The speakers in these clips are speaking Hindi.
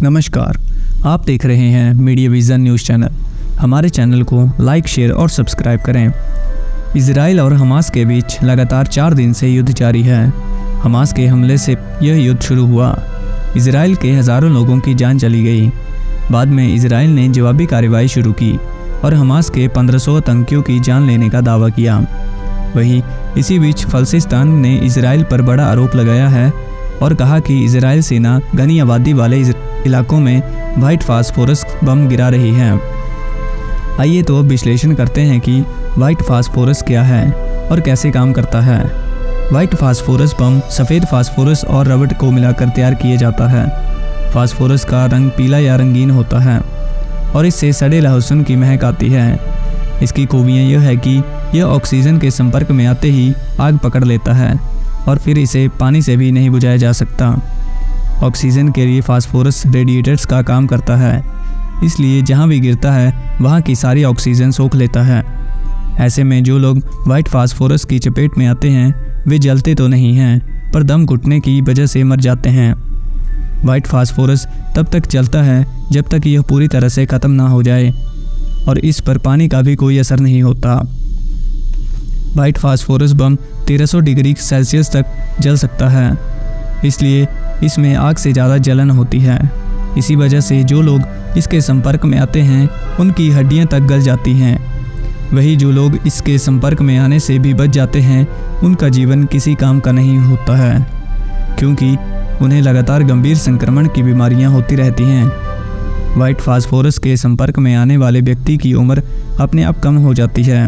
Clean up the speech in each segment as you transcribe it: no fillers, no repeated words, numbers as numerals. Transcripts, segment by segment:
नमस्कार, आप देख रहे हैं मीडिया विज़न न्यूज़ चैनल। हमारे चैनल को लाइक, शेयर और सब्सक्राइब करें। इजराइल और हमास के बीच लगातार 4 दिन से युद्ध जारी है। हमास के हमले से यह युद्ध शुरू हुआ। इजराइल के हज़ारों लोगों की जान चली गई। बाद में इजराइल ने जवाबी कार्रवाई शुरू की और हमास के 1500 आतंकियों की जान लेने का दावा किया। वहीं इसी बीच फ़लस्तीन ने इजराइल पर बड़ा आरोप लगाया है और कहा कि इजराइल सेना घनी आबादी वाले इलाकों में व्हाइट फास्फोरस बम गिरा रही है। आइए तो अब विश्लेषण करते हैं कि व्हाइट फास्फोरस क्या है और कैसे काम करता है। व्हाइट फास्फोरस बम सफ़ेद फास्फोरस और रबड़ को मिलाकर तैयार किया जाता है। फास्फोरस का रंग पीला या रंगीन होता है और इससे सड़े लहसुन की महक आती है। इसकी खूबियाँ यह है कि यह ऑक्सीजन के संपर्क में आते ही आग पकड़ लेता है और फिर इसे पानी से भी नहीं बुझाया जा सकता। ऑक्सीजन के लिए फास्फोरस रेडिएटर्स का काम करता है, इसलिए जहाँ भी गिरता है वहाँ की सारी ऑक्सीजन सोख लेता है। ऐसे में जो लोग व्हाइट फास्फोरस की चपेट में आते हैं वे जलते तो नहीं हैं, पर दम घुटने की वजह से मर जाते हैं। व्हाइट फास्फोरस तब तक चलता है जब तक यह पूरी तरह से ख़त्म ना हो जाए और इस पर पानी का भी कोई असर नहीं होता। व्हाइट फास्फोरस बम 1300 डिग्री सेल्सियस तक जल सकता है, इसलिए इसमें आग से ज़्यादा जलन होती है। इसी वजह से जो लोग इसके संपर्क में आते हैं उनकी हड्डियां तक गल जाती हैं। वही जो लोग इसके संपर्क में आने से भी बच जाते हैं उनका जीवन किसी काम का नहीं होता है, क्योंकि उन्हें लगातार गंभीर संक्रमण की बीमारियां होती रहती हैं। व्हाइट फास्फोरस के संपर्क में आने वाले व्यक्ति की उम्र अपने आप कम हो जाती है,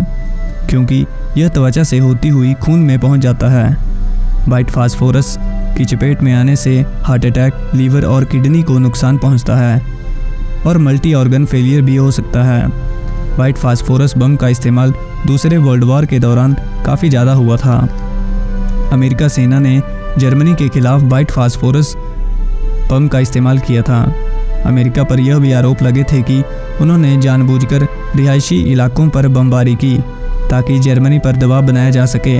क्योंकि यह त्वचा से होती हुई खून में पहुंच जाता है। व्हाइट फास्फोरस की चपेट में आने से हार्ट अटैक, लीवर और किडनी को नुकसान पहुंचता है और मल्टी ऑर्गन फेलियर भी हो सकता है। व्हाइट फास्फोरस बम का इस्तेमाल दूसरे वर्ल्ड वॉर के दौरान काफ़ी ज़्यादा हुआ था। अमेरिका सेना ने जर्मनी के खिलाफ व्हाइट फास्फोरस बम का इस्तेमाल किया था। अमेरिका पर यह भी आरोप लगे थे कि उन्होंने जानबूझकर रिहायशी इलाकों पर बमबारी की ताकि जर्मनी पर दबाव बनाया जा सके।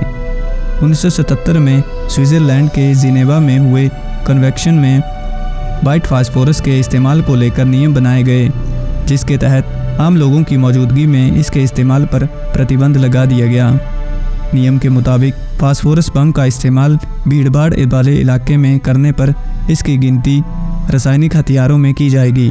1977 में स्विट्ज़रलैंड के जिनेवा में हुए कन्वेंशन में व्हाइट फास्फोरस के इस्तेमाल को लेकर नियम बनाए गए, जिसके तहत आम लोगों की मौजूदगी में इसके इस्तेमाल पर प्रतिबंध लगा दिया गया। नियम के मुताबिक फास्फोरस बम का इस्तेमाल भीड़भाड़ वाले इलाके में करने पर इसकी गिनती रासायनिक हथियारों में की जाएगी।